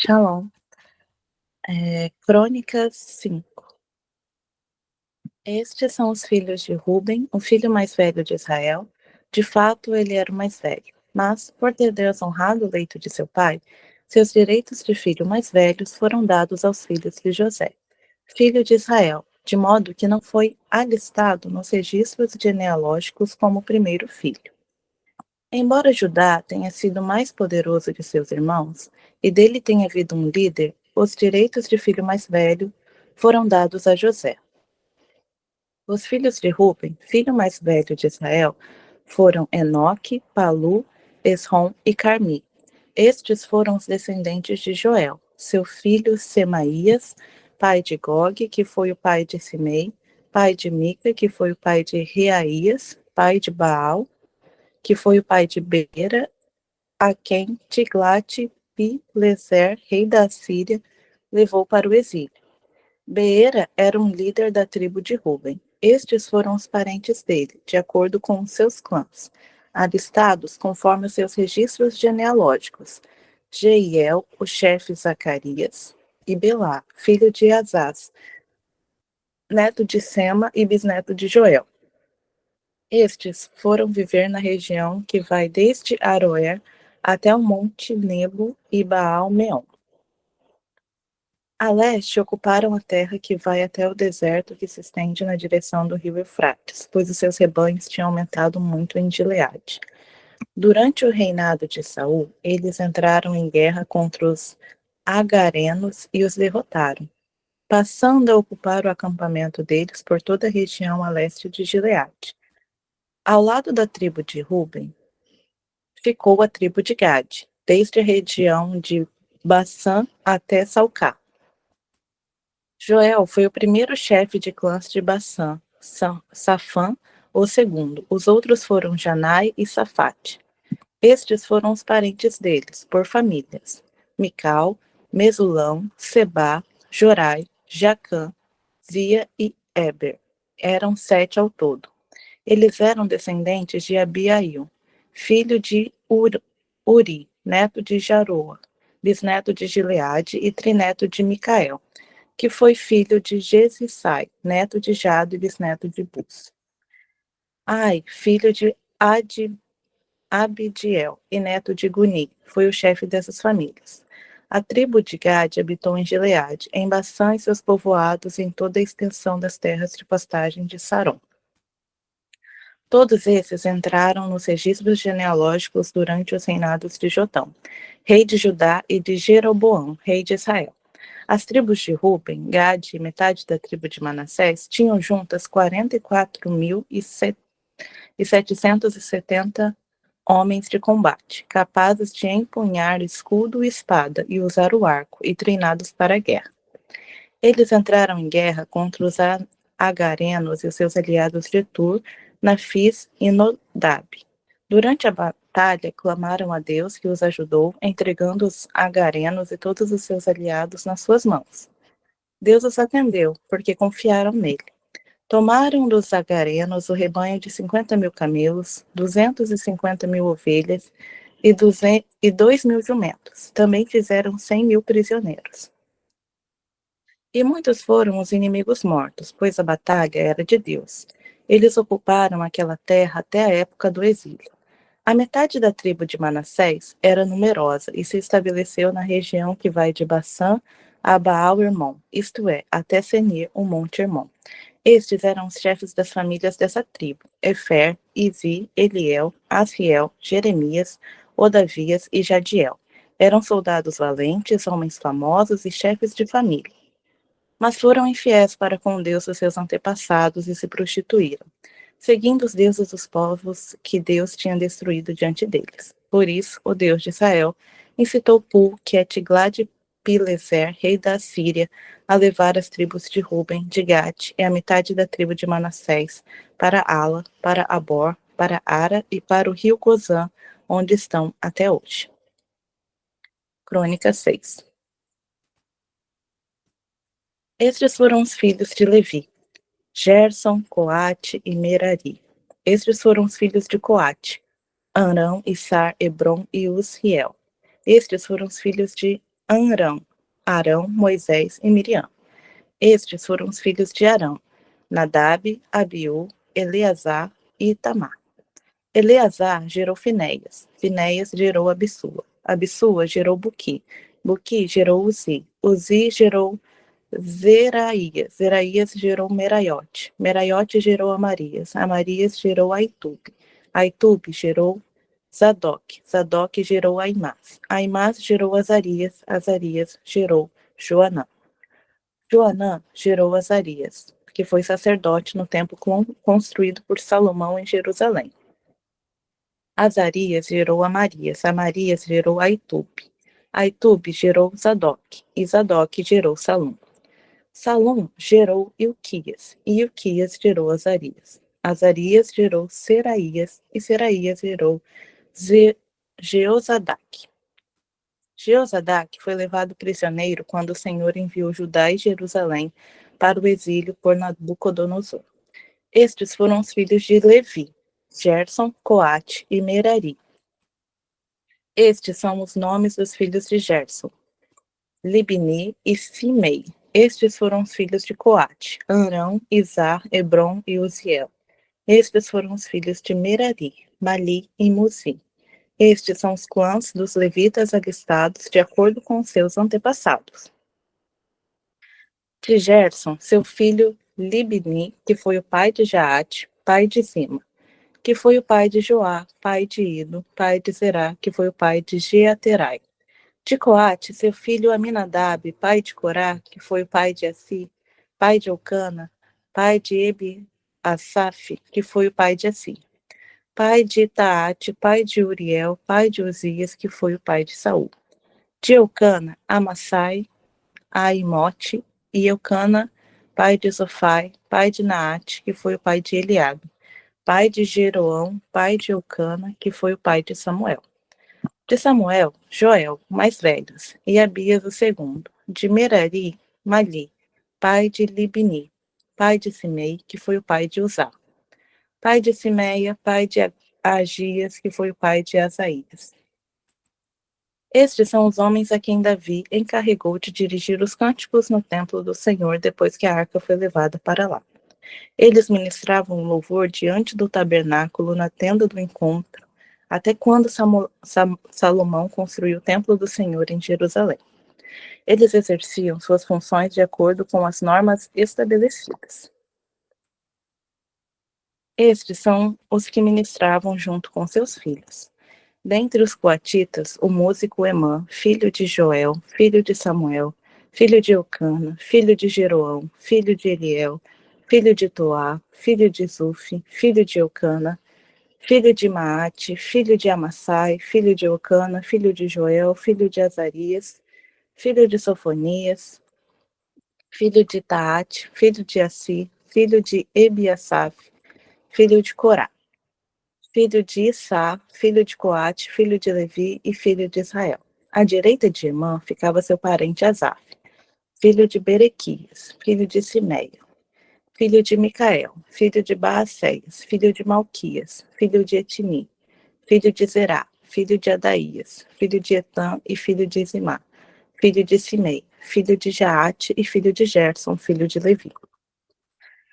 Shalom. Crônicas 5. Estes são os filhos de Ruben, o filho mais velho de Israel. De fato, ele era o mais velho. Mas, por ter Deus honrado o leito de seu pai, seus direitos de filho mais velhos foram dados aos filhos de José, filho de Israel, de modo que não foi alistado nos registros genealógicos como o primeiro filho. Embora Judá tenha sido mais poderoso de seus irmãos, e dele tenha havido um líder, os direitos de filho mais velho foram dados a José. Os filhos de Ruben, filho mais velho de Israel, foram Enoque, Palu, Esrom e Carmi. Estes foram os descendentes de Joel, seu filho Semaías, pai de Gog, que foi o pai de Simei, pai de Mica, que foi o pai de Reaías, pai de Baal, que foi o pai de Bera, a quem Tiglat-Pileser, rei da Assíria, levou para o exílio. Beera era um líder da tribo de Ruben. Estes foram os parentes dele, de acordo com os seus clãs, alistados conforme os seus registros genealógicos. Jeiel, o chefe Zacarias, e Belá, filho de Azaz, neto de Sema e bisneto de Joel. Estes foram viver na região que vai desde Aroer até o monte Nebo e Baal-Meon. A leste ocuparam a terra que vai até o deserto que se estende na direção do rio Eufrates, pois os seus rebanhos tinham aumentado muito em Gileade. Durante o reinado de Saul, eles entraram em guerra contra os agarenos e os derrotaram, passando a ocupar o acampamento deles por toda a região a leste de Gileade. Ao lado da tribo de Ruben, ficou a tribo de Gade, desde a região de Bassã até Salcá. Joel foi o primeiro chefe de clãs de Bassã, Safã o segundo. Os outros foram Janai e Safate. Estes foram os parentes deles, por famílias: Mical, Mesulão, Sebá, Jorai, Jacã, Zia e Eber. Eram 7 ao todo. Eles eram descendentes de Abiail, filho de Uri, neto de Jaroa, bisneto de Gileade e trineto de Micael, que foi filho de Jesissai, neto de Jado e bisneto de Bus. Ai, filho de Abidiel e neto de Guni, foi o chefe dessas famílias. A tribo de Gade habitou em Gileade, em Bassã e seus povoados em toda a extensão das terras de pastagem de Saron. Todos esses entraram nos registros genealógicos durante os reinados de Jotão, rei de Judá, e de Jeroboão, rei de Israel. As tribos de Ruben, Gade e metade da tribo de Manassés tinham juntas 44.770 homens de combate, capazes de empunhar escudo e espada e usar o arco, e treinados para a guerra. Eles entraram em guerra contra os agarenos e os seus aliados de Tur, Nafis e Nodab. Durante a batalha, clamaram a Deus, que os ajudou, entregando os agarenos e todos os seus aliados nas suas mãos. Deus os atendeu, porque confiaram nele. Tomaram dos agarenos o rebanho de 50.000 camelos, 250.000 ovelhas e 2.000 jumentos. Também fizeram 100.000 prisioneiros. E muitos foram os inimigos mortos, pois a batalha era de Deus. Eles ocuparam aquela terra até a época do exílio. A metade da tribo de Manassés era numerosa e se estabeleceu na região que vai de Bassã a Baal-Hermon, isto é, até Senir, o Monte Hermon. Estes eram os chefes das famílias dessa tribo: Efer, Izi, Eliel, Asriel, Jeremias, Odavias e Jadiel. Eram soldados valentes, homens famosos e chefes de família. Mas foram infiéis para com Deus os seus antepassados e se prostituíram, seguindo os deuses dos povos que Deus tinha destruído diante deles. Por isso, o Deus de Israel incitou Pul, que é Tiglat-Pileser, rei da Assíria, a levar as tribos de Ruben, de Gade e a metade da tribo de Manassés para Ala, para Abor, para Ara e para o rio Gozã, onde estão até hoje. Crônica 6. Estes foram os filhos de Levi: Gerson, Coate e Merari. Estes foram os filhos de Coate: Arão, Issar, Hebron e Uzziel. Estes foram os filhos de Amrão, Arão, Moisés e Miriam. Estes foram os filhos de Arão: Nadab, Abiú, Eleazar e Itamar. Eleazar gerou Finéias, Finéias gerou Abissua, Abissua gerou Buqui, Buqui gerou Uzi, Uzi gerou Zeraías, Zeraías gerou Meraiote, Meraiote gerou Amarias, Amarias gerou Aitube, Aitube gerou Zadok, Zadok gerou Aimás, Aimás gerou Azarias, Azarias gerou Joanã, Joanã gerou Azarias, que foi sacerdote no templo construído por Salomão em Jerusalém. Azarias gerou Amarias, Amarias gerou Aitube, Aitube gerou Zadok, e Zadok gerou Salum. Salum gerou Ilquias, e Ilquias gerou Azarias. Azarias gerou Seraías, e Seraías gerou Jeozadak. Jeozadak foi levado prisioneiro quando o Senhor enviou Judá e Jerusalém para o exílio por Nabucodonosor. Estes foram os filhos de Levi: Gerson, Coate e Merari. Estes são os nomes dos filhos de Gerson: Libni e Simei. Estes foram os filhos de Coate: Arão, Izar, Hebron e Uziel. Estes foram os filhos de Merari: Mali e Muzi. Estes são os clãs dos levitas alistados de acordo com seus antepassados. De Gerson, seu filho Libni, que foi o pai de Jaate, pai de Zima, que foi o pai de Joá, pai de Ido, pai de Zerá, que foi o pai de Jeaterai. De Coate, seu filho Aminadab, pai de Corá, que foi o pai de Assi, pai de Eucana, pai de Ebi-Asaf, que foi o pai de Assi, pai de Taate, pai de Uriel, pai de Uzias, que foi o pai de Saul. De Eucana, Amassai, Aimote, e Eucana, pai de Zofai, pai de Naate, que foi o pai de Eliabe, pai de Jeroão, pai de Eucana, que foi o pai de Samuel. De Samuel, Joel, mais velhos, e Abias o segundo. De Merari, Mali, pai de Libni, pai de Simei, que foi o pai de Uzá. Pai de Simeia, pai de Agias, que foi o pai de Asaías. Estes são os homens a quem Davi encarregou de dirigir os cânticos no templo do Senhor depois que a arca foi levada para lá. Eles ministravam louvor diante do tabernáculo na tenda do encontro, até quando Salomão construiu o templo do Senhor em Jerusalém. Eles exerciam suas funções de acordo com as normas estabelecidas. Estes são os que ministravam junto com seus filhos. Dentre os coatitas, o músico Emã, filho de Joel, filho de Samuel, filho de Eucana, filho de Jeroão, filho de Eliel, filho de Toá, filho de Zufi, filho de Eucana, filho de Maate, filho de Amassai, filho de Eucana, filho de Joel, filho de Azarias, filho de Sofonias, filho de Taate, filho de Assi, filho de Ebiasaf, filho de Corá, filho de Issá, filho de Coate, filho de Levi e filho de Israel. À direita de Emã ficava seu parente Asaf, filho de Berequias, filho de Simeia, filho de Micael, filho de Baacéias, filho de Malquias, filho de Etini, filho de Zerá, filho de Adaías, filho de Etã e filho de Zimá, filho de Simei, filho de Jaate e filho de Gerson, filho de Levi.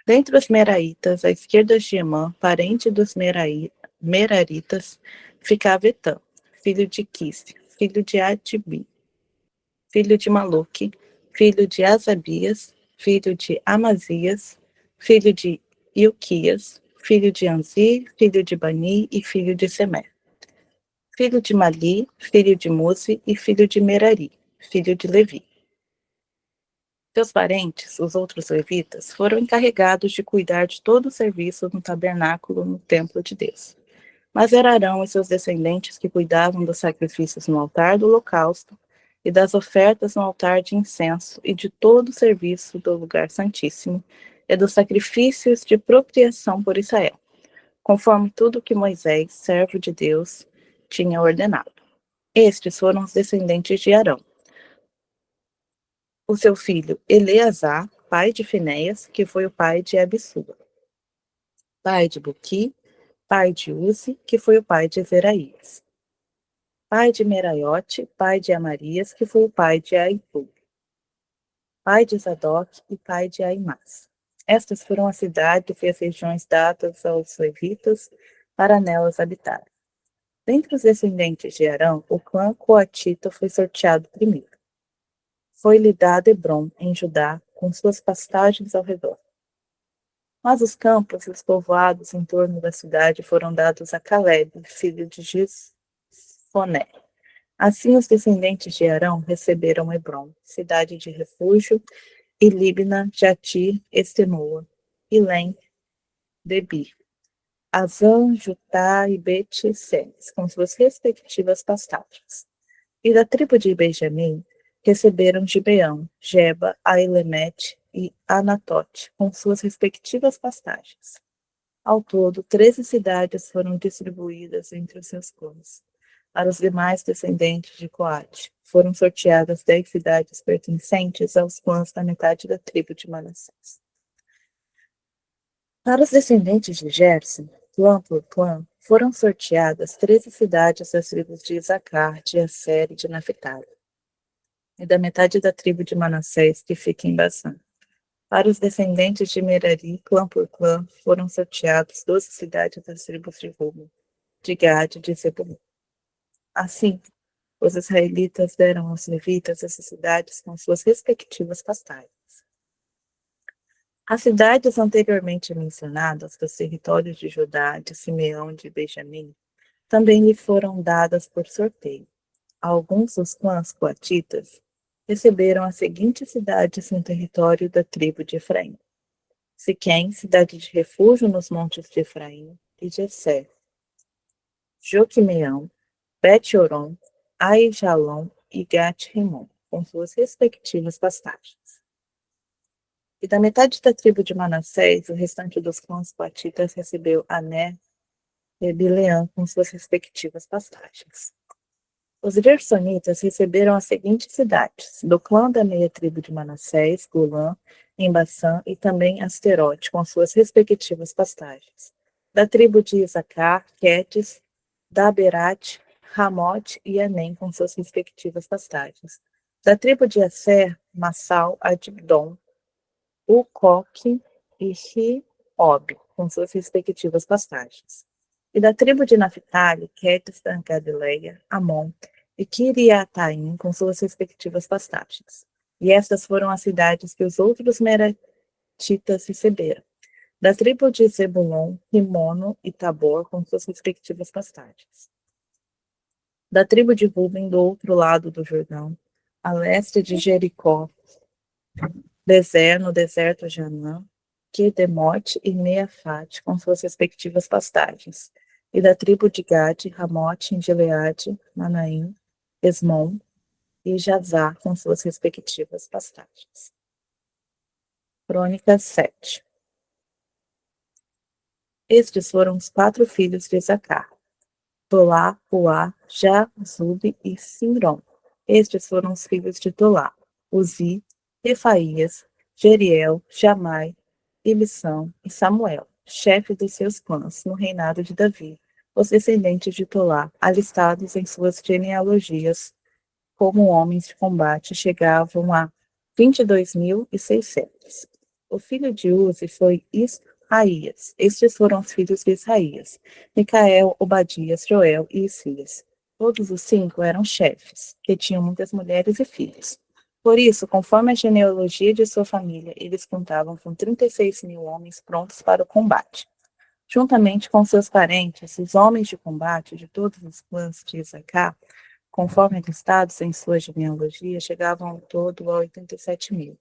Dentre os Meraitas, à esquerda de Emã, parente dos Meraritas, ficava Etã, filho de Quise, filho de Atibi, filho de Maluque, filho de Asabias, filho de Amazias, filho de Ilquias, filho de Anzi, filho de Bani e filho de Semé, filho de Mali, filho de Muzi e filho de Merari, filho de Levi. Seus parentes, os outros levitas, foram encarregados de cuidar de todo o serviço no tabernáculo no templo de Deus. Mas era Arão e seus descendentes que cuidavam dos sacrifícios no altar do holocausto e das ofertas no altar de incenso e de todo o serviço do lugar santíssimo e dos sacrifícios de propriação por Israel, conforme tudo que Moisés, servo de Deus, tinha ordenado. Estes foram os descendentes de Arão: o seu filho Eleazar, pai de Finéias, que foi o pai de Abissua, pai de Buqui, pai de Uzi, que foi o pai de Zeraías, pai de Meraiote, pai de Amarias, que foi o pai de Aitub, pai de Zadok e pai de Aimás. Estas foram as cidades e as regiões dadas aos levitas para nelas habitarem. Dentre os descendentes de Arão, o clã coatita foi sorteado primeiro. Foi-lhe dado Hebrom, em Judá, com suas pastagens ao redor. Mas os campos e os povoados em torno da cidade foram dados a Caleb, filho de Jefoné. Assim os descendentes de Arão receberam Hebrom, cidade de refúgio, e Libna, Jatir, Estenoa, Ilém, Debir, Azã, Jutá e Bet-Semes, com suas respectivas pastagens. E da tribo de Benjamim receberam Gibeão, Geba, Ailemete e Anatote, com suas respectivas pastagens. Ao todo, 13 cidades foram distribuídas entre os seus clãs. Para os demais descendentes de Coate, foram sorteadas 10 cidades pertencentes aos clãs da metade da tribo de Manassés. Para os descendentes de Gerson, clã por clã, foram sorteadas 13 cidades das tribos de Isacar, de Asser e de Naphtali, e da metade da tribo de Manassés, que fica em Basã. Para os descendentes de Merari, clã por clã, foram sorteadas 12 cidades das tribos de Ruben, de Gade e de Zebulun. Assim, os israelitas deram aos levitas essas cidades com suas respectivas pastagens. As cidades anteriormente mencionadas dos territórios de Judá, de Simeão e de Benjamim também lhe foram dadas por sorteio. Alguns dos clãs coatitas receberam as seguintes cidades no território da tribo de Efraim: Siquém, cidade de refúgio nos montes de Efraim, e Jessé, Joquimeão, Bet-Horon, Aijalon e Gat-Rimon, com suas respectivas pastagens. E da metade da tribo de Manassés, o restante dos clãs coatitas recebeu Ané e Bileã com suas respectivas pastagens. Os gersonitas receberam as seguintes cidades: do clã da meia tribo de Manassés, Golã, em Bassã, e também Asterote, com suas respectivas pastagens. Da tribo de Isacar, Quedes, Daberat, Ramote e Anem, com suas respectivas pastagens. Da tribo de Asser, Massal, Adibdom, Ucoque e Riob, com suas respectivas pastagens. E da tribo de Naphtali, Quedes da Galileia, Amon e Kiriataim, com suas respectivas pastagens. E estas foram as cidades que os outros meratitas receberam. Da tribo de Zebulon, Rimono e Tabor, com suas respectivas pastagens. Da tribo de Ruben, do outro lado do Jordão, a leste de Jericó, Bezer, no deserto de Anã, Quedemote e Meafate, com suas respectivas pastagens. E da tribo de Gade, Ramote em Gileade, Manaim, Esmon e Jazá, com suas respectivas pastagens. Crônicas 7. Estes foram os 4 filhos de Isacar: Tolá, Puá, Jazube e Simron. Estes foram os filhos de Tolá: Uzi, Refaías, Jeriel, Jamai, Ibsão e Samuel, chefe dos seus clãs, no reinado de Davi. Os descendentes de Tolá, alistados em suas genealogias como homens de combate, chegavam a 22.600. O filho de Uzi foi Israías. Estes foram os filhos de Israías: Micael, Obadias, Joel e Isias. Todos os 5 eram chefes, que tinham muitas mulheres e filhos. Por isso, conforme a genealogia de sua família, eles contavam com 36.000 homens prontos para o combate. Juntamente com seus parentes, os homens de combate de todos os clãs de Isacar, conforme listados em sua genealogia, chegavam ao todo a 87.000.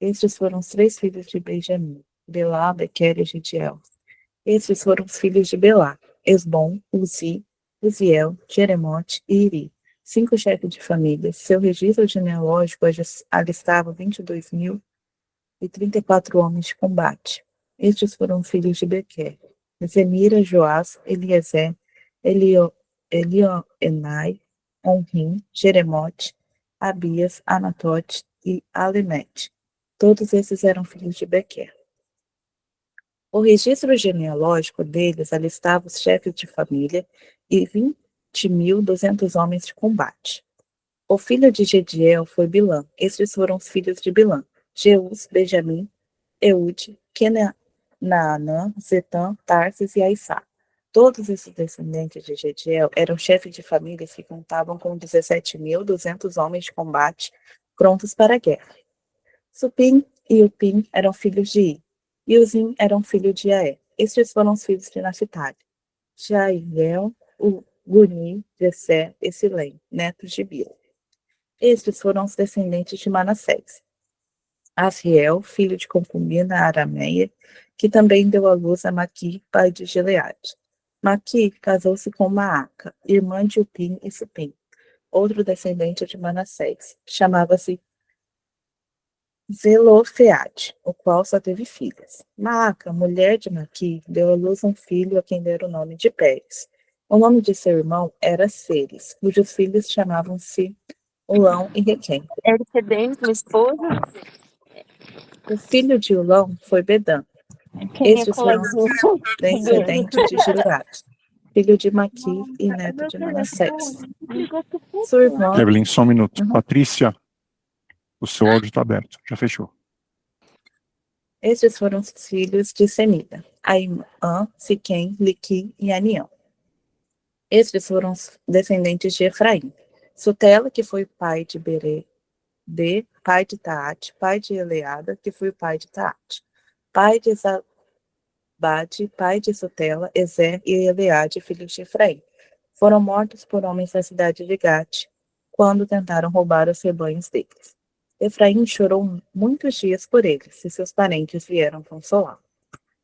Estes foram os 3 filhos de Benjamim: Belá, Bequer e Gidiel. Estes foram os filhos de Belá: Esbom, Uzi, Uziel, Jeremote e Iri, 5 chefes de família. Seu registro genealógico alistava 22.034 homens de combate. Estes foram os filhos de Bequer: Zemira, Joás, Eliezer, Elioenai, Onrim, Jeremote, Abias, Anatote e Alemete. Todos esses eram filhos de Bequer. O registro genealógico deles alistava os chefes de família e 7.200 homens de combate. O filho de Gediel foi Bilã. Estes foram os filhos de Bilã: Jeus, Benjamim, Eude, Naanã, Zetã, Tarsis e Aissá. Todos esses descendentes de Gediel eram chefes de famílias que contavam com 17.200 homens de combate prontos para a guerra. Supim e Upim eram filhos de I, e Uzim eram filhos de Aé. Estes foram os filhos de Naphtali: Jaiel, Guni, Jessé e Silém, netos de Bila. Estes foram os descendentes de Manassés: Asriel, filho de concubina arameia, que também deu à luz a Maqui, pai de Gileade. Maqui casou-se com Maaca, irmã de Upim e Supim, outro descendente de Manassés. Chamava-se Zelofeade, o qual só teve filhas. Maaca, mulher de Maqui, deu à luz um filho a quem deram o nome de Pérez. O nome de seu irmão era Ceres, cujos filhos chamavam-se Ulão e Requém. Ele ser dentro, esposa? O filho de Ulão foi Bedã. Estes foram descendentes de Gileade, filho de Maqui e neto de Manassés. Sua irmã... Evelyn, só um minuto. Patrícia, o seu áudio está aberto. Já fechou. Estes foram os filhos de Semida: Aimã, Siquém, Liqui e Anião. Estes foram os descendentes de Efraim: Sutela, que foi pai de Berede, pai de Taate, pai de Eleada, que foi o pai de Taate, pai de Zabade, pai de Sutela, Ezer e Eleade, filhos de Efraim. Foram mortos por homens da cidade de Gate, quando tentaram roubar os rebanhos deles. Efraim chorou muitos dias por eles, e seus parentes vieram consolá-lo.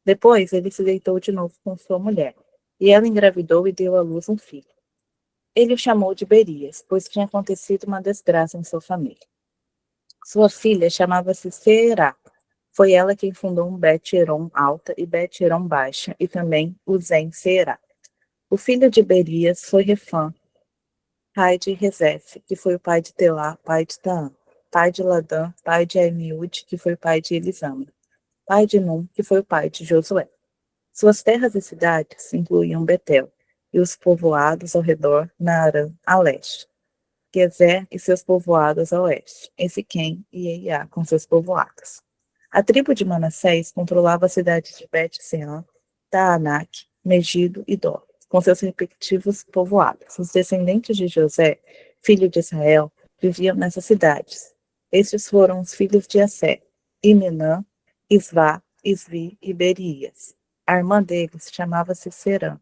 Depois ele se deitou de novo com sua mulher, e ela engravidou e deu à luz um filho. Ele o chamou de Berias, pois tinha acontecido uma desgraça em sua família. Sua filha chamava-se Será. Foi ela quem fundou um Bet-Eron alta e Bet-Eron baixa, e também Uzem Será. O filho de Berias foi Refã, pai de Rezef, que foi o pai de Telá, pai de Taã, pai de Ladã, pai de Amiúde, que foi o pai de Elisama, pai de Num, que foi o pai de Josué. Suas terras e cidades incluíam Betel e os povoados ao redor, Naarã, a leste, Gezer e seus povoados a oeste, Esiquém e Eiá com seus povoados. A tribo de Manassés controlava as cidades de Bet-Sean, Taanac, Megido e Dó, com seus respectivos povoados. Os descendentes de José, filho de Israel, viviam nessas cidades. Estes foram os filhos de Assé: Imenã, Isvá, Isvi e Berias. A irmã deles chamava-se Serã.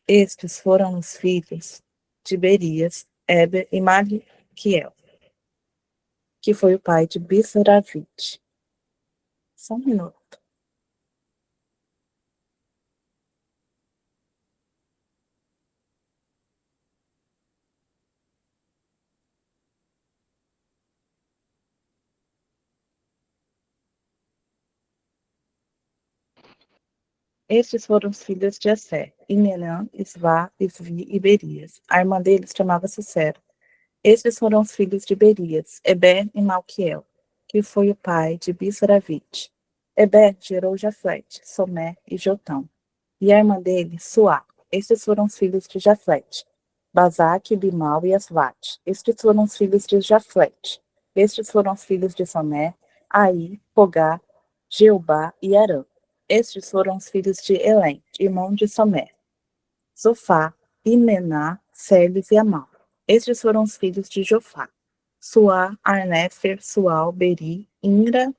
Estes foram os filhos de Berias, Eber e Maliquiel, que foi o pai de Bisravite. Só um minuto. Estes foram os filhos de Assé: Imenã, Isvá, Isvi e Berias. A irmã deles chamava-se Sera. Estes foram os filhos de Berias, Eber e Malquiel, que foi o pai de Bisravite. Eber gerou Jaflete, Somé e Jotão. E a irmã dele, Suá. Estes foram os filhos de Jaflete: Bazaque, Bimal e Asvate. Estes foram os filhos de Jaflete. Estes foram os filhos de Somé, Aí, Pogá, Jeubá e Arã. Estes foram os filhos de Elém, irmão de Somé: Zofá, Imená, Celes e Amal. Estes foram os filhos de Jofá: Suá, Arnéfer, Sual, Beri, Inra,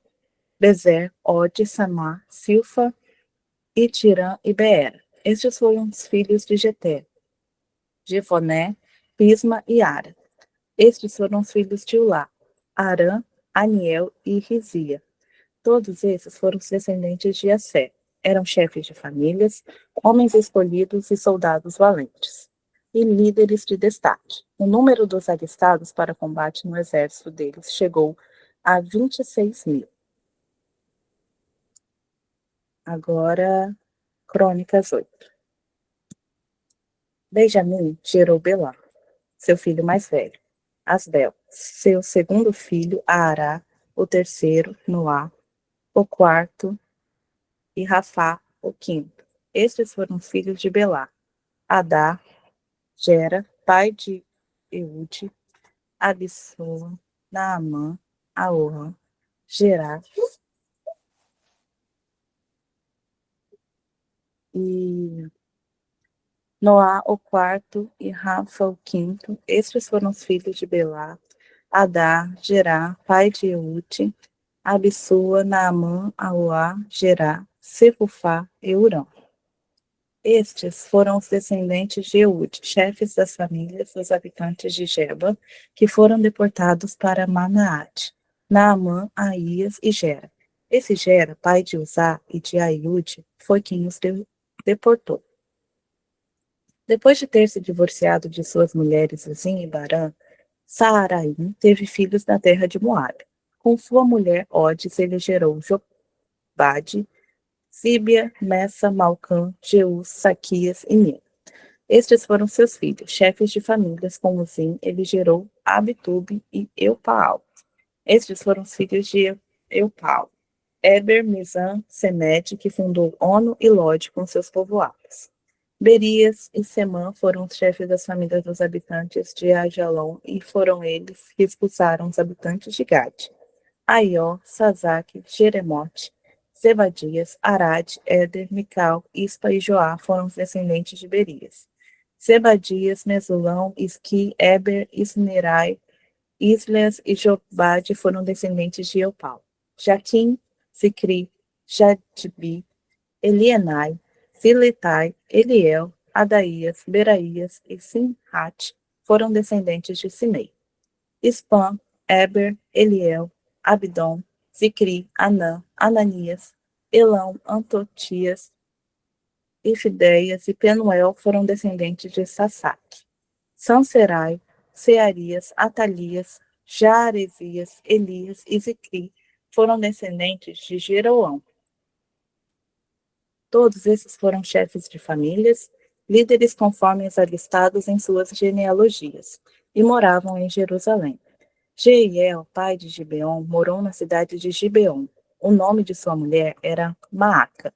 Bezer, Ode, Samá, Silfa, Itirã e Beera. Estes foram os filhos de Jeter: Jefoné, Pisma e Ara. Estes foram os filhos de Ulá: Arã, Aniel e Rizia. Todos esses foram os descendentes de Assé. Eram chefes de famílias, homens escolhidos e soldados valentes, e líderes de destaque. O número dos alistados para combate no exército deles chegou a 26.000. Agora, Crônicas 8. Benjamim gerou Belá, seu filho mais velho, Asbel, seu segundo filho, Aará, o terceiro, Noá, o quarto, e Rafá, o quinto. Estes foram os filhos de Belá: Adá, Gera, pai de Eude, Abissua, Naamã, Aorã, Gerá e Noá o quarto e Rafa o quinto. Estes foram os filhos de Belá, Adá, Gerá, pai de Eude, Abissua, Naamã, Auá, Gerá, Sefufá e Urã. Estes foram os descendentes de Eude, chefes das famílias dos habitantes de Geba, que foram deportados para Manaate, Naamã, Aías e Gera. Esse Gera, pai de Uzá e de Aiude, foi quem os deportou. Depois de ter se divorciado de suas mulheres Uzim e Barã, Saaraim teve filhos na terra de Moabe. Com sua mulher Odes, ele gerou Jobade, Síbia, Messa, Malcã, Jeus, Saquias e Mira. Estes foram seus filhos, chefes de famílias, com Uzim, ele gerou Abitube e Eupaal. Estes foram os filhos de Eupaal, Eber, Mizan, Semede, que fundou Ono e Lode com seus povoados. Berias e Semã foram os chefes das famílias dos habitantes de Ajalon, e foram eles que expulsaram os habitantes de Gade. Aió, Sazaque, Jeremote, Zebadias, Arad, Éder, Mical, Ispa e Joá foram os descendentes de Berias. Zebadias, Mesulão, Isqui, Eber, Ismerai, Isleas e Jobade foram descendentes de Eupal. Jaquim, Zicri, Jadbi, Elienai, Siletai, Eliel, Adaías, Beraías e Simhat foram descendentes de Simei. Spam, Eber, Eliel, Abdon, Zicri, Anã, Ananias, Elão, Antotias, Ifideias e Penuel foram descendentes de Sasaque. Sanserai, Searias, Atalias, Jaaresias, Elias e Zicri foram descendentes de Jeroão. Todos esses foram chefes de famílias, líderes conforme os alistados em suas genealogias, e moravam em Jerusalém. Jeiel, pai de Gibeon, morou na cidade de Gibeon. O nome de sua mulher era Maaca.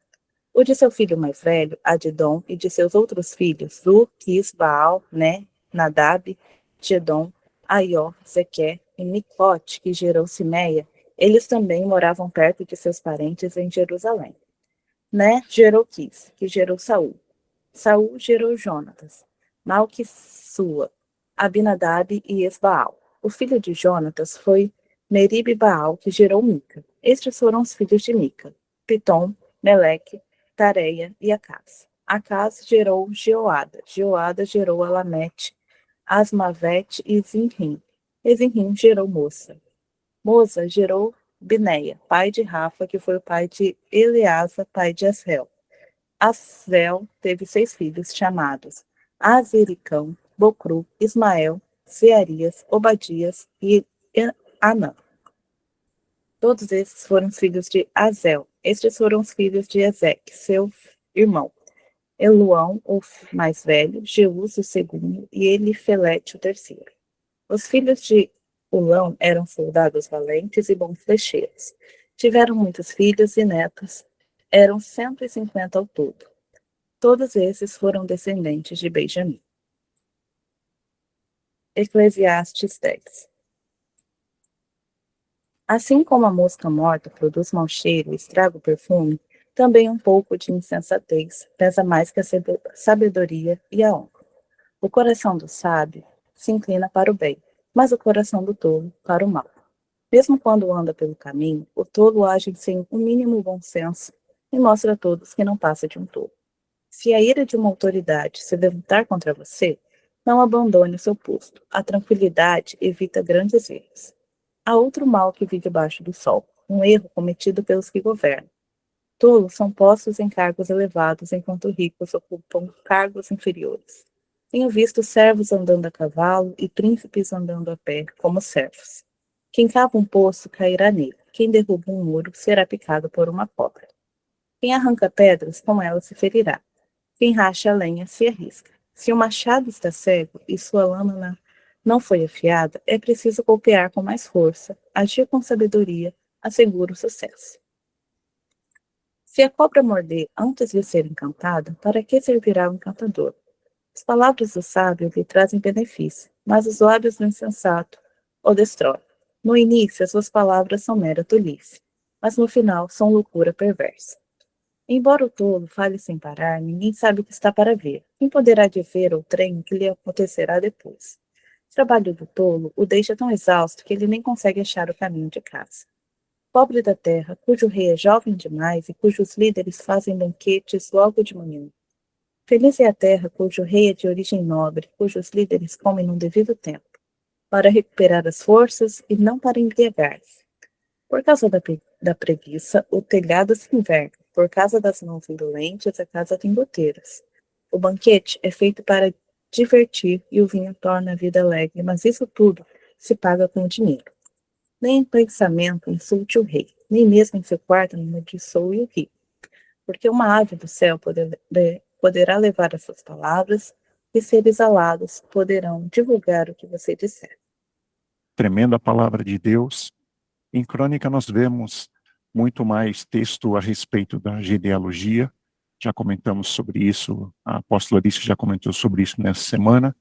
O de seu filho mais velho, Adidom, e de seus outros filhos, Zur, Quis, Baal, Né, Nadab, Gedom, Aió, Zequer e Micote, que gerou Simeia, eles também moravam perto de seus parentes em Jerusalém. Né gerou Quis, que gerou Saul. Saul gerou Jonatas, Malquissua, Abinadab e Esbaal. O filho de Jonatas foi Merib-Baal, que gerou Mica. Estes foram os filhos de Mica: Pitom, Meleque, Tareia e Acás. Acás gerou Jeoada. Jeoada gerou Alamete, Asmavete e Zinrim. E Zinrim gerou Moça. Moça gerou Bineia, pai de Rafa, que foi o pai de Eleasa, pai de Asel. Asel teve 6 filhos, chamados Aziricão, Bocru, Ismael, Searias, Obadias e Anã. Todos esses foram filhos de Azel. Estes foram os filhos de Ezeque, seu irmão. Eluão, o mais velho, Jeus, o segundo, e Elifelete, o terceiro. Os filhos de Ulão eram soldados valentes e bons flecheiros. Tiveram muitos filhos e netos. Eram 150 ao todo. Todos esses foram descendentes de Benjamim. Eclesiastes 10. Assim como a mosca morta produz mau cheiro e estraga o perfume, também um pouco de insensatez pesa mais que a sabedoria e a honra. O coração do sábio se inclina para o bem, mas o coração do tolo para o mal. Mesmo quando anda pelo caminho, o tolo age sem o mínimo bom senso e mostra a todos que não passa de um tolo. Se a ira de uma autoridade se levantar contra você, não abandone o seu posto. A tranquilidade evita grandes erros. Há outro mal que vive debaixo do sol, um erro cometido pelos que governam. Tolos são postos em cargos elevados, enquanto ricos ocupam cargos inferiores. Tenho visto servos andando a cavalo e príncipes andando a pé, como servos. Quem cava um poço cairá nele. Quem derruba um muro será picado por uma cobra. Quem arranca pedras, com ela se ferirá. Quem racha a lenha se arrisca. Se o machado está cego e sua lâmina não foi afiada, é preciso golpear com mais força, agir com sabedoria, assegura o sucesso. Se a cobra morder antes de ser encantada, para que servirá o encantador? As palavras do sábio lhe trazem benefício, mas os lábios do insensato o destroem. No início, as suas palavras são mera tolice, mas no final são loucura perversa. Embora o tolo fale sem parar, ninguém sabe o que está para ver. Quem poderá dizer ou trem o que lhe acontecerá depois? O trabalho do tolo o deixa tão exausto que ele nem consegue achar o caminho de casa. Pobre da terra, cujo rei é jovem demais e cujos líderes fazem banquetes logo de manhã. Feliz é a terra cujo rei é de origem nobre, cujos líderes comem num devido tempo, para recuperar as forças e não para embriagar-se. Por causa da preguiça, o telhado se enverga, por causa das mãos indolentes, a casa tem goteiras. O banquete é feito para divertir e o vinho torna a vida alegre, mas isso tudo se paga com dinheiro. Nem em pensamento insulte o rei, nem mesmo em seu quarto não amaldiçoe o rico, porque uma ave do céu poderá levar as suas palavras, e seres alados poderão divulgar o que você disser. Tremenda palavra de Deus. Em Crônica nós vemos muito mais texto a respeito da genealogia. Já comentamos sobre isso, a apóstola Alice já comentou sobre isso nessa semana.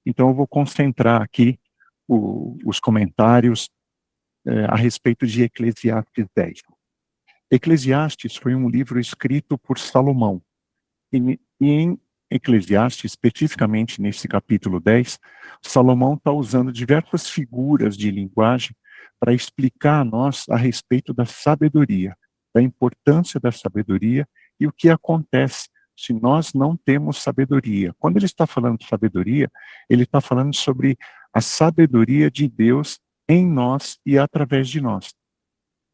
Então eu vou concentrar aqui os comentários a respeito de Eclesiastes 10. Eclesiastes foi um livro escrito por Salomão. E em Eclesiastes, especificamente nesse capítulo 10, Salomão está usando diversas figuras de linguagem para explicar a nós a respeito da sabedoria, da importância da sabedoria e o que acontece se nós não temos sabedoria. Quando ele está falando de sabedoria, ele está falando sobre a sabedoria de Deus em nós e através de nós.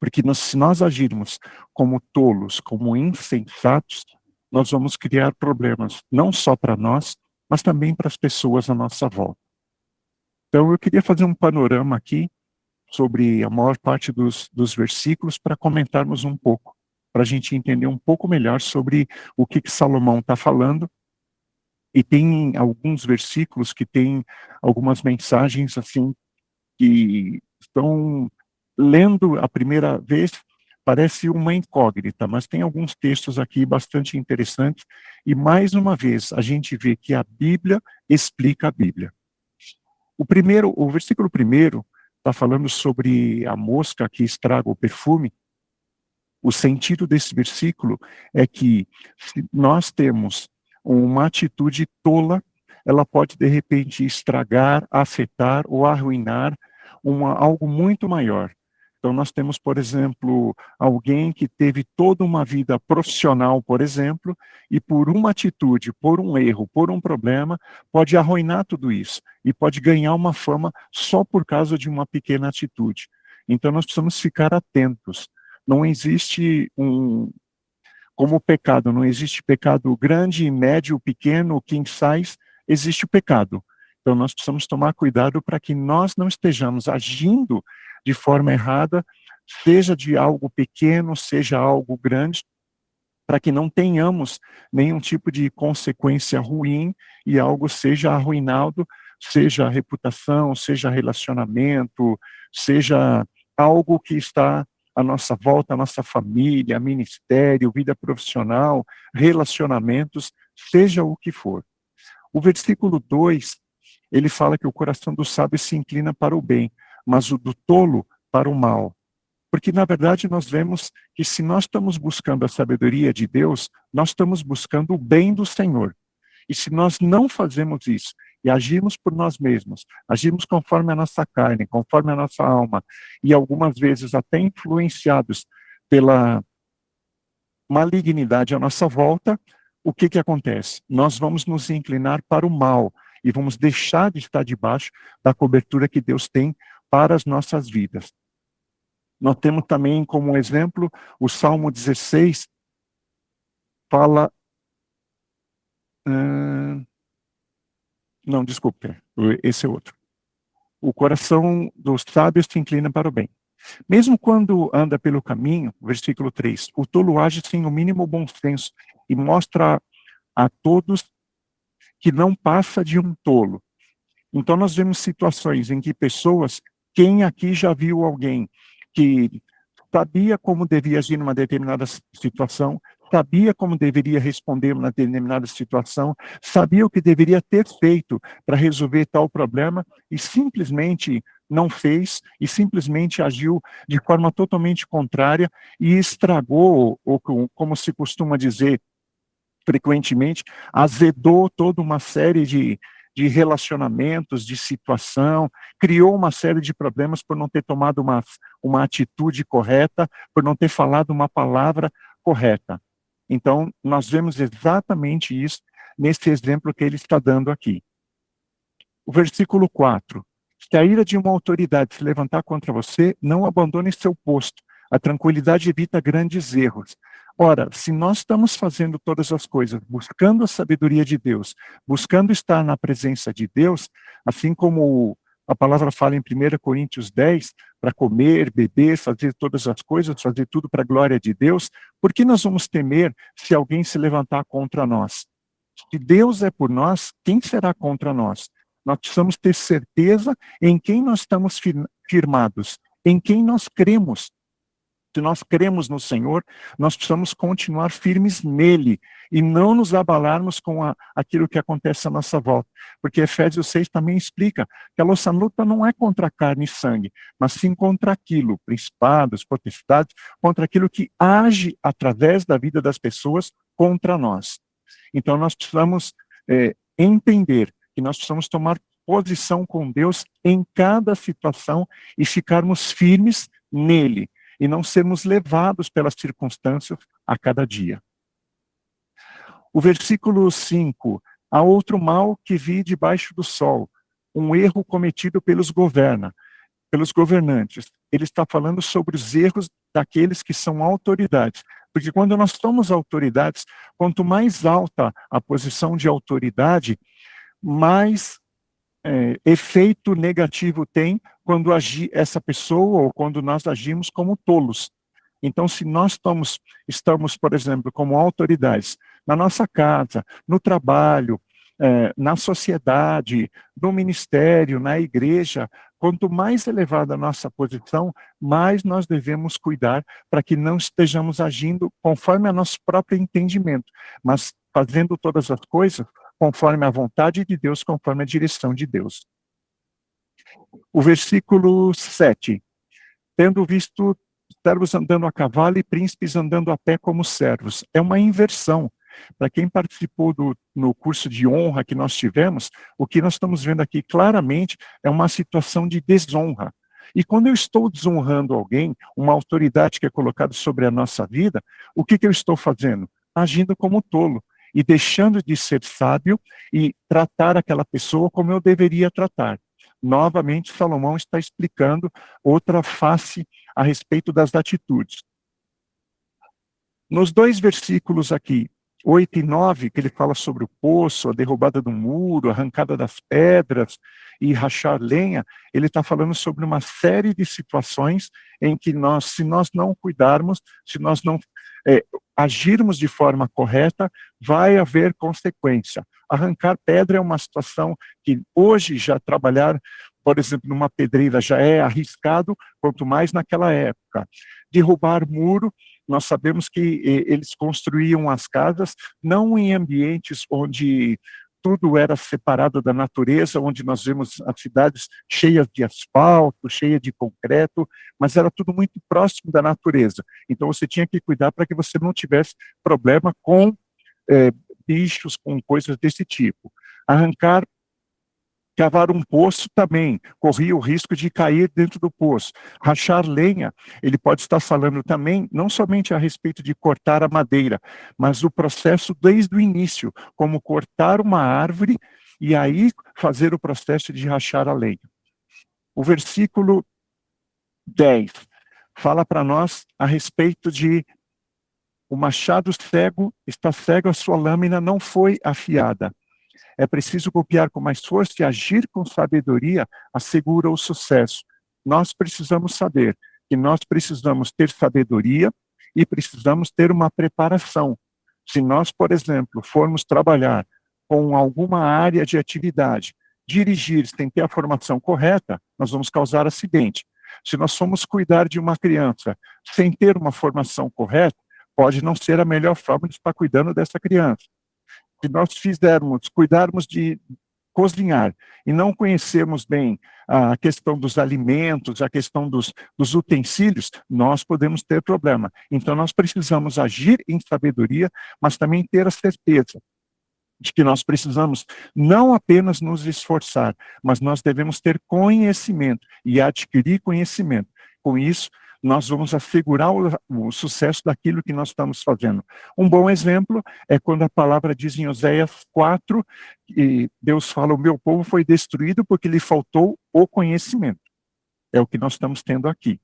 Porque se nós agirmos como tolos, como insensatos, nós vamos criar problemas, não só para nós, mas também para as pessoas à nossa volta. Então eu queria fazer um panorama aqui sobre a maior parte dos versículos para comentarmos um pouco, para a gente entender um pouco melhor sobre o que Salomão está falando. E tem alguns versículos que têm algumas mensagens assim que estão lendo a primeira vez, parece uma incógnita, mas tem alguns textos aqui bastante interessantes, e mais uma vez a gente vê que a Bíblia explica a Bíblia. O versículo primeiro está falando sobre a mosca que estraga o perfume. O sentido desse versículo é que se nós temos uma atitude tola, ela pode de repente estragar, afetar ou arruinar algo muito maior. Então nós temos, por exemplo, alguém que teve toda uma vida profissional, por exemplo, e por uma atitude, por um erro, por um problema, pode arruinar tudo isso e pode ganhar uma fama só por causa de uma pequena atitude. Então nós precisamos ficar atentos. Não existe como o pecado, não existe pecado grande, médio, pequeno, king size, existe o pecado. Então nós precisamos tomar cuidado para que nós não estejamos agindo de forma errada, seja de algo pequeno, seja algo grande, para que não tenhamos nenhum tipo de consequência ruim e algo seja arruinado, seja a reputação, seja relacionamento, seja algo que está à nossa volta, a nossa família, ministério, vida profissional, relacionamentos, seja o que for. O versículo 2, ele fala que o coração do sábio se inclina para o bem, mas o do tolo para o mal. Porque, na verdade, nós vemos que se nós estamos buscando a sabedoria de Deus, nós estamos buscando o bem do Senhor. E se nós não fazemos isso, e agirmos por nós mesmos, agirmos conforme a nossa carne, conforme a nossa alma, e algumas vezes até influenciados pela malignidade à nossa volta, o que acontece? Nós vamos nos inclinar para o mal, e vamos deixar de estar debaixo da cobertura que Deus tem para as nossas vidas. Nós temos também como exemplo o Salmo 16, fala... não, desculpe, esse é outro. O coração dos sábios se inclina para o bem. Mesmo quando anda pelo caminho, versículo 3, o tolo age sem o mínimo bom senso e mostra a todos que não passa de um tolo. Então nós vemos situações em que pessoas, quem aqui já viu alguém que sabia como devia agir numa determinada situação, sabia como deveria responder uma determinada situação, sabia o que deveria ter feito para resolver tal problema e simplesmente não fez e simplesmente agiu de forma totalmente contrária e estragou, ou como se costuma dizer frequentemente, azedou toda uma série de relacionamentos, de situação, criou uma série de problemas por não ter tomado uma atitude correta, por não ter falado uma palavra correta. Então, nós vemos exatamente isso nesse exemplo que ele está dando aqui. O versículo 4. Se a ira de uma autoridade se levantar contra você, não abandone seu posto. A tranquilidade evita grandes erros. Ora, se nós estamos fazendo todas as coisas, buscando a sabedoria de Deus, buscando estar na presença de Deus, assim como a palavra fala em 1 Coríntios 10, para comer, beber, fazer todas as coisas, fazer tudo para a glória de Deus, por que nós vamos temer se alguém se levantar contra nós? Se Deus é por nós, quem será contra nós? Nós precisamos ter certeza em quem nós estamos firmados, em quem nós cremos. Se nós cremos no Senhor, nós precisamos continuar firmes nele e não nos abalarmos com aquilo que acontece à nossa volta. Porque Efésios 6 também explica que a nossa luta não é contra carne e sangue, mas sim contra aquilo, principados, potestades, contra aquilo que age através da vida das pessoas contra nós. Então nós precisamos entender que nós precisamos tomar posição com Deus em cada situação e ficarmos firmes nele, e não sermos levados pelas circunstâncias a cada dia. O versículo 5, há outro mal que vi debaixo do sol, um erro cometido pelos governantes. Ele está falando sobre os erros daqueles que são autoridades. Porque quando nós somos autoridades, quanto mais alta a posição de autoridade, mais efeito negativo tem quando essa pessoa ou quando nós agimos como tolos. Então, se nós estamos, por exemplo, como autoridades na nossa casa, no trabalho, na sociedade, no ministério, na igreja, quanto mais elevada a nossa posição, mais nós devemos cuidar para que não estejamos agindo conforme a nosso próprio entendimento, mas fazendo todas as coisas conforme a vontade de Deus, conforme a direção de Deus. O versículo 7. Tendo visto servos andando a cavalo e príncipes andando a pé como servos. É uma inversão. Para quem participou no curso de honra que nós tivemos, o que nós estamos vendo aqui claramente é uma situação de desonra. E quando eu estou desonrando alguém, uma autoridade que é colocada sobre a nossa vida, o que eu estou fazendo? Agindo como tolo e deixando de ser sábio e tratar aquela pessoa como eu deveria tratar. Novamente, Salomão está explicando outra face a respeito das atitudes. Nos 2 versículos aqui, 8 e 9, que ele fala sobre o poço, a derrubada do muro, a arrancada das pedras e rachar lenha, ele está falando sobre uma série de situações em que se nós não cuidarmos, se nós não agirmos de forma correta, vai haver consequência. Arrancar pedra é uma situação que hoje já trabalhar, por exemplo, numa pedreira já é arriscado, quanto mais naquela época. Derrubar muro, nós sabemos que eles construíam as casas não em ambientes onde tudo era separado da natureza, onde nós vemos as cidades cheias de asfalto, cheias de concreto, mas era tudo muito próximo da natureza. Então você tinha que cuidar para que você não tivesse problema com bichos, com coisas desse tipo. Cavar um poço também, corria o risco de cair dentro do poço. Rachar lenha, ele pode estar falando também, não somente a respeito de cortar a madeira, mas o processo desde o início, como cortar uma árvore e aí fazer o processo de rachar a lenha. O versículo 10 fala para nós a respeito de o machado cego, está cego, a sua lâmina não foi afiada. É preciso golpear com mais força e agir com sabedoria assegura o sucesso. Nós precisamos saber que nós precisamos ter sabedoria e precisamos ter uma preparação. Se nós, por exemplo, formos trabalhar com alguma área de atividade, dirigir sem ter a formação correta, nós vamos causar acidente. Se nós formos cuidar de uma criança sem ter uma formação correta, pode não ser a melhor forma de estar cuidando dessa criança. Se nós cuidarmos de cozinhar e não conhecermos bem a questão dos alimentos, a questão dos utensílios, nós podemos ter problema. Então, nós precisamos agir em sabedoria, mas também ter a certeza de que nós precisamos não apenas nos esforçar, mas nós devemos ter conhecimento e adquirir conhecimento. Com isso, nós vamos assegurar o sucesso daquilo que nós estamos fazendo. Um bom exemplo é quando a palavra diz em Oséias 4, que Deus fala, o meu povo foi destruído porque lhe faltou o conhecimento. É o que nós estamos tendo aqui.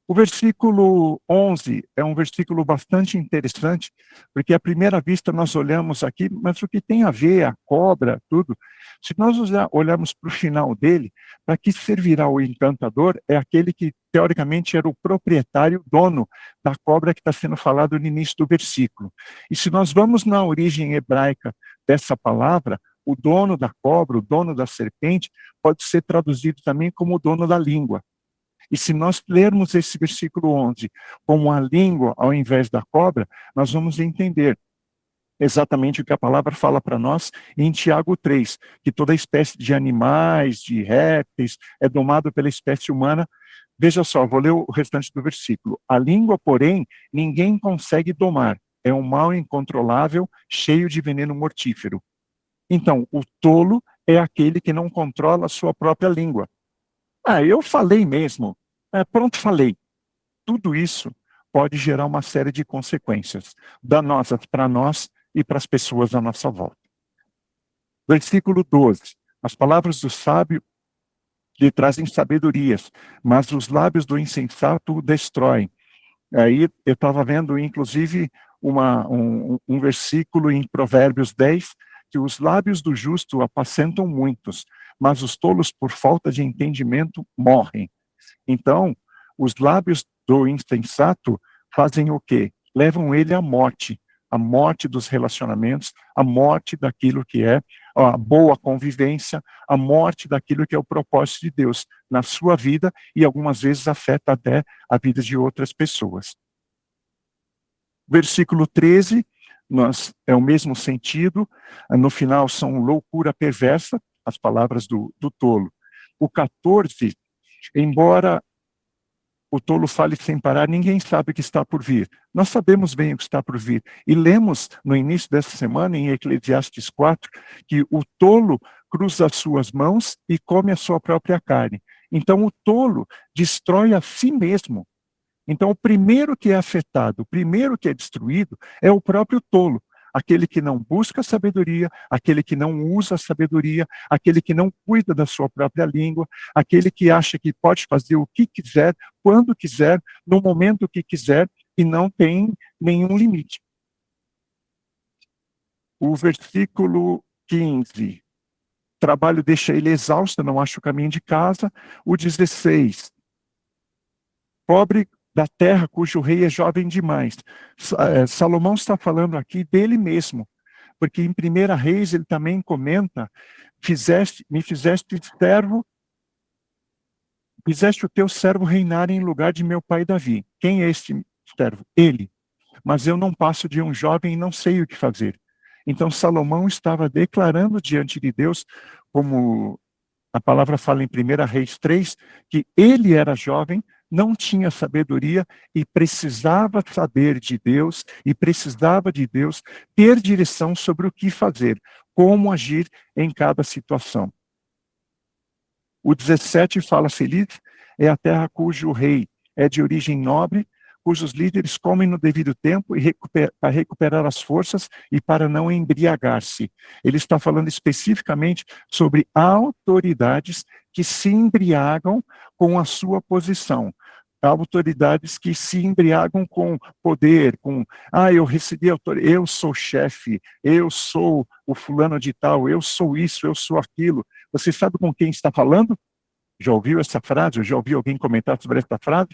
O versículo 11 é um versículo bastante interessante, porque à primeira vista nós olhamos aqui, mas o que tem a ver, a cobra, tudo. Se nós olharmos para o final dele, para que servirá o encantador? É aquele que, teoricamente, era o proprietário, dono da cobra que está sendo falado no início do versículo. E se nós vamos na origem hebraica dessa palavra, o dono da cobra, o dono da serpente, pode ser traduzido também como o dono da língua. E se nós lermos esse versículo 11 como a língua ao invés da cobra, nós vamos entender exatamente o que a palavra fala para nós em Tiago 3, que toda espécie de animais, de répteis, é domado pela espécie humana. Veja só, vou ler o restante do versículo. A língua, porém, ninguém consegue domar. É um mal incontrolável, cheio de veneno mortífero. Então, o tolo é aquele que não controla a sua própria língua. Eu falei mesmo. Pronto, falei. Tudo isso pode gerar uma série de consequências danosas para nós e para as pessoas à nossa volta. Versículo 12. As palavras do sábio lhe trazem sabedorias, mas os lábios do insensato o destroem. Aí eu estava vendo, inclusive, um versículo em Provérbios 10, que os lábios do justo apacentam muitos, mas os tolos, por falta de entendimento, morrem. Então, os lábios do insensato fazem o quê? Levam ele à morte dos relacionamentos, a morte daquilo que é a boa convivência, a morte daquilo que é o propósito de Deus na sua vida e algumas vezes afeta até a vida de outras pessoas. Versículo 13, é o mesmo sentido, no final são loucura perversa, as palavras do tolo. O 14, embora o tolo fale sem parar, ninguém sabe o que está por vir. Nós sabemos bem o que está por vir. E lemos no início dessa semana, em Eclesiastes 4, que o tolo cruza as suas mãos e come a sua própria carne. Então o tolo destrói a si mesmo. Então o primeiro que é afetado, o primeiro que é destruído, é o próprio tolo. Aquele que não busca sabedoria, aquele que não usa a sabedoria, aquele que não cuida da sua própria língua, aquele que acha que pode fazer o que quiser, quando quiser, no momento que quiser, e não tem nenhum limite. O versículo 15, trabalho deixa ele exausto, não acha o caminho de casa. O 16, pobre da terra cujo rei é jovem demais. Salomão está falando aqui dele mesmo, porque em 1 Reis ele também comenta, me fizeste o teu servo reinar em lugar de meu pai Davi. Quem é este servo? Ele. Mas eu não passo de um jovem e não sei o que fazer. Então Salomão estava declarando diante de Deus, como a palavra fala em 1 Reis 3, que ele era jovem, não tinha sabedoria e precisava saber de Deus, e precisava de Deus ter direção sobre o que fazer, como agir em cada situação. O 17 fala, feliz é a terra cujo rei é de origem nobre, cujos líderes comem no devido tempo e para recuperar as forças e para não embriagar-se. Ele está falando especificamente sobre autoridades que se embriagam com a sua posição. Autoridades que se embriagam com poder, eu recebi autoridade, eu sou chefe, eu sou o fulano de tal, eu sou isso, eu sou aquilo. Você sabe com quem está falando? Já ouviu essa frase? Já ouviu alguém comentar sobre essa frase?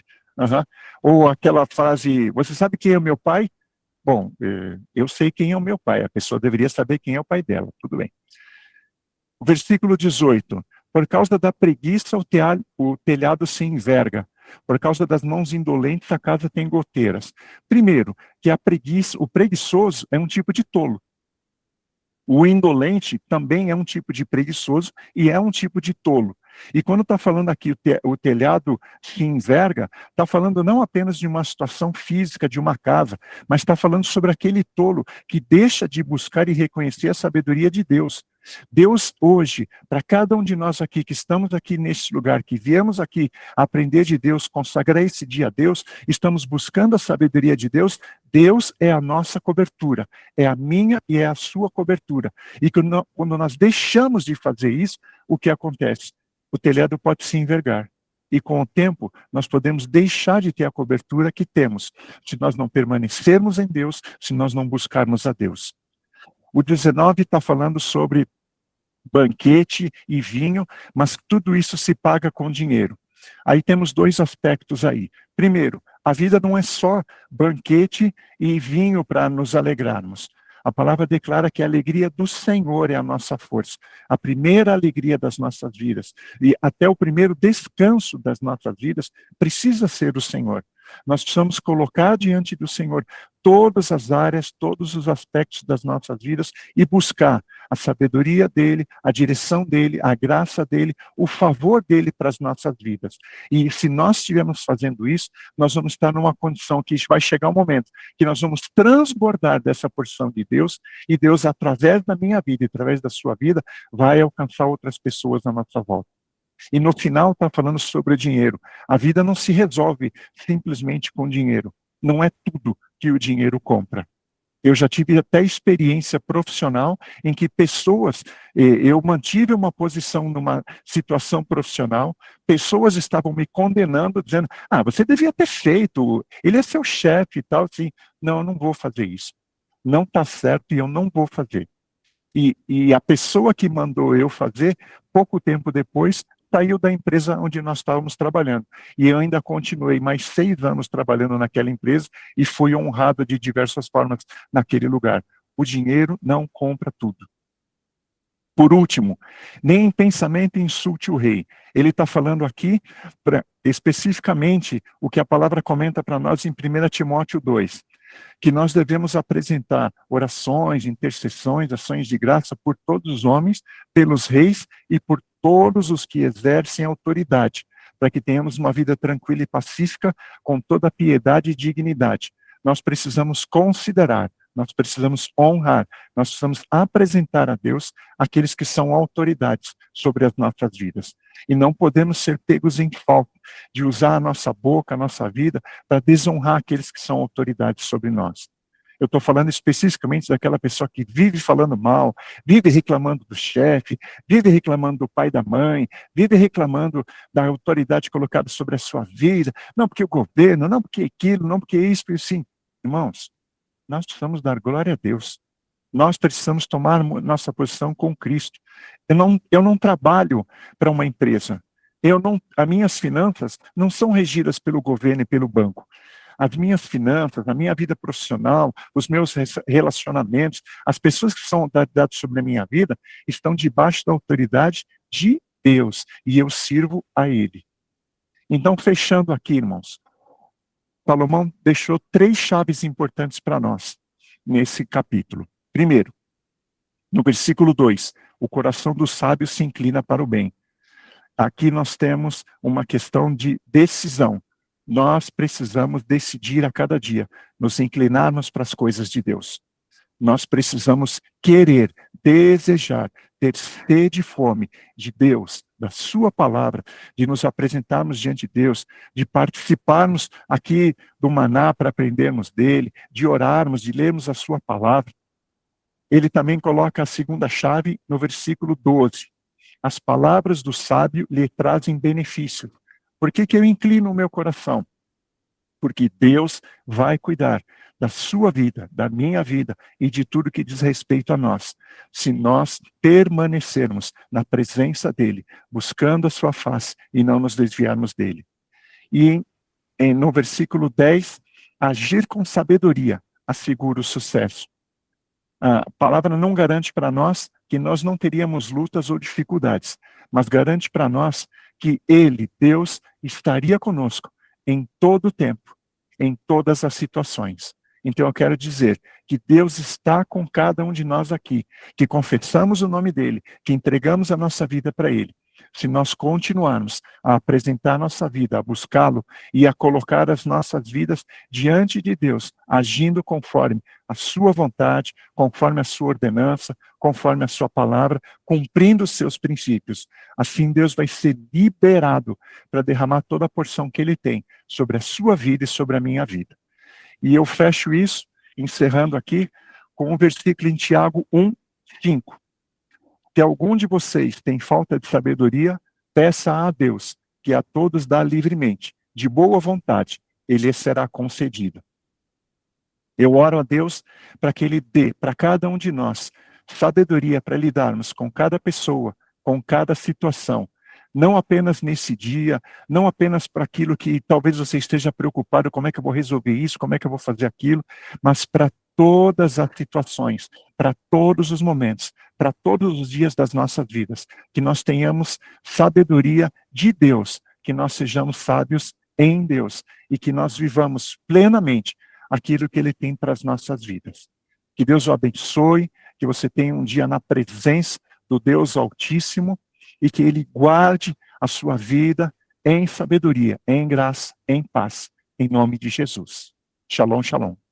Ou aquela frase, você sabe quem é o meu pai? Bom, eu sei quem é o meu pai, a pessoa deveria saber quem é o pai dela, tudo bem. O versículo 18, por causa da preguiça o telhado se enverga, Por causa das mãos indolentes, a casa tem goteiras. Primeiro, que a preguiça, o preguiçoso é um tipo de tolo. O indolente também é um tipo de preguiçoso e é um tipo de tolo. E quando está falando aqui o telhado se enverga, está falando não apenas de uma situação física de uma casa, mas está falando sobre aquele tolo que deixa de buscar e reconhecer a sabedoria de Deus. Deus hoje, para cada um de nós aqui, que estamos aqui neste lugar, que viemos aqui aprender de Deus, consagrar esse dia a Deus, estamos buscando a sabedoria de Deus. Deus é a nossa cobertura, é a minha e é a sua cobertura. E quando nós deixamos de fazer isso, o que acontece? O telhado pode se envergar. E com o tempo, nós podemos deixar de ter a cobertura que temos, se nós não permanecermos em Deus, se nós não buscarmos a Deus. O 19 está falando sobre banquete e vinho, mas tudo isso se paga com dinheiro. Aí temos dois aspectos aí. Primeiro, a vida não é só banquete e vinho para nos alegrarmos. A palavra declara que a alegria do Senhor é a nossa força, a primeira alegria das nossas vidas. E até o primeiro descanso das nossas vidas precisa ser o Senhor. Nós precisamos colocar diante do Senhor todas as áreas, todos os aspectos das nossas vidas e buscar a sabedoria dele, a direção dele, a graça dele, o favor dele para as nossas vidas. E se nós estivermos fazendo isso, nós vamos estar numa condição que vai chegar um momento que nós vamos transbordar dessa porção de Deus, e Deus, através da minha vida e através da sua vida, vai alcançar outras pessoas na nossa volta. E no final está falando sobre o dinheiro. A vida não se resolve simplesmente com dinheiro. Não é tudo que o dinheiro compra. Eu já tive até experiência profissional em que pessoas, eu mantive uma posição numa situação profissional, pessoas estavam me condenando, dizendo, você devia ter feito, ele é seu chefe e tal, assim. Não, eu não vou fazer isso. Não está certo e eu não vou fazer. E a pessoa que mandou eu fazer, pouco tempo depois, saiu da empresa onde nós estávamos trabalhando. E eu ainda continuei mais 6 anos trabalhando naquela empresa e fui honrado de diversas formas naquele lugar. O dinheiro não compra tudo. Por último, nem em pensamento insulte o rei. Ele está falando aqui, especificamente, o que a palavra comenta para nós em 1 Timóteo 2. Que nós devemos apresentar orações, intercessões, ações de graça por todos os homens, pelos reis e por todos os que exercem autoridade, para que tenhamos uma vida tranquila e pacífica, com toda piedade e dignidade. Nós precisamos considerar, nós precisamos honrar, nós precisamos apresentar a Deus aqueles que são autoridades sobre as nossas vidas. E não podemos ser pegos em falta de usar a nossa boca, a nossa vida, para desonrar aqueles que são autoridades sobre nós. Eu estou falando especificamente daquela pessoa que vive falando mal, vive reclamando do chefe, vive reclamando do pai e da mãe, vive reclamando da autoridade colocada sobre a sua vida, não porque o governo, não porque aquilo, não porque isso, e assim. Irmãos, nós precisamos dar glória a Deus. Nós precisamos tomar nossa posição com Cristo. Eu não trabalho para uma empresa. As minhas finanças não são regidas pelo governo e pelo banco. As minhas finanças, a minha vida profissional, os meus relacionamentos, as pessoas que são autoridades sobre a minha vida, estão debaixo da autoridade de Deus, e eu sirvo a Ele. Então, fechando aqui, irmãos, Salomão deixou 3 chaves importantes para nós, nesse capítulo. Primeiro, no versículo 2, o coração do sábio se inclina para o bem. Aqui nós temos uma questão de decisão. Nós precisamos decidir a cada dia, nos inclinarmos para as coisas de Deus. Nós precisamos querer, desejar, ter sede e fome de Deus, da sua palavra, de nos apresentarmos diante de Deus, de participarmos aqui do maná para aprendermos dele, de orarmos, de lermos a sua palavra. Ele também coloca a segunda chave no versículo 12. As palavras do sábio lhe trazem benefício. Por que eu inclino o meu coração? Porque Deus vai cuidar da sua vida, da minha vida e de tudo que diz respeito a nós. Se nós permanecermos na presença dEle, buscando a sua face e não nos desviarmos dEle. E no versículo 10, agir com sabedoria assegura o sucesso. A palavra não garante para nós que nós não teríamos lutas ou dificuldades, mas garante para nós que Ele, Deus, estaria conosco em todo o tempo, em todas as situações. Então eu quero dizer que Deus está com cada um de nós aqui, que confessamos o nome dele, que entregamos a nossa vida para ele. Se nós continuarmos a apresentar nossa vida, a buscá-lo e a colocar as nossas vidas diante de Deus, agindo conforme a sua vontade, conforme a sua ordenança, conforme a sua palavra, cumprindo os seus princípios, assim Deus vai ser liberado para derramar toda a porção que ele tem sobre a sua vida e sobre a minha vida. E eu fecho isso, encerrando aqui, com um versículo em Tiago 1:5. Se algum de vocês tem falta de sabedoria, peça a Deus, que a todos dá livremente, de boa vontade, ele será concedido. Eu oro a Deus para que ele dê para cada um de nós sabedoria para lidarmos com cada pessoa, com cada situação, não apenas nesse dia, não apenas para aquilo que talvez você esteja preocupado, como é que eu vou resolver isso, como é que eu vou fazer aquilo, mas para todas as situações, para todos os momentos, para todos os dias das nossas vidas, que nós tenhamos sabedoria de Deus, que nós sejamos sábios em Deus e que nós vivamos plenamente aquilo que ele tem para as nossas vidas. Que Deus o abençoe, que você tenha um dia na presença do Deus Altíssimo e que ele guarde a sua vida em sabedoria, em graça, em paz, em nome de Jesus. Shalom, shalom.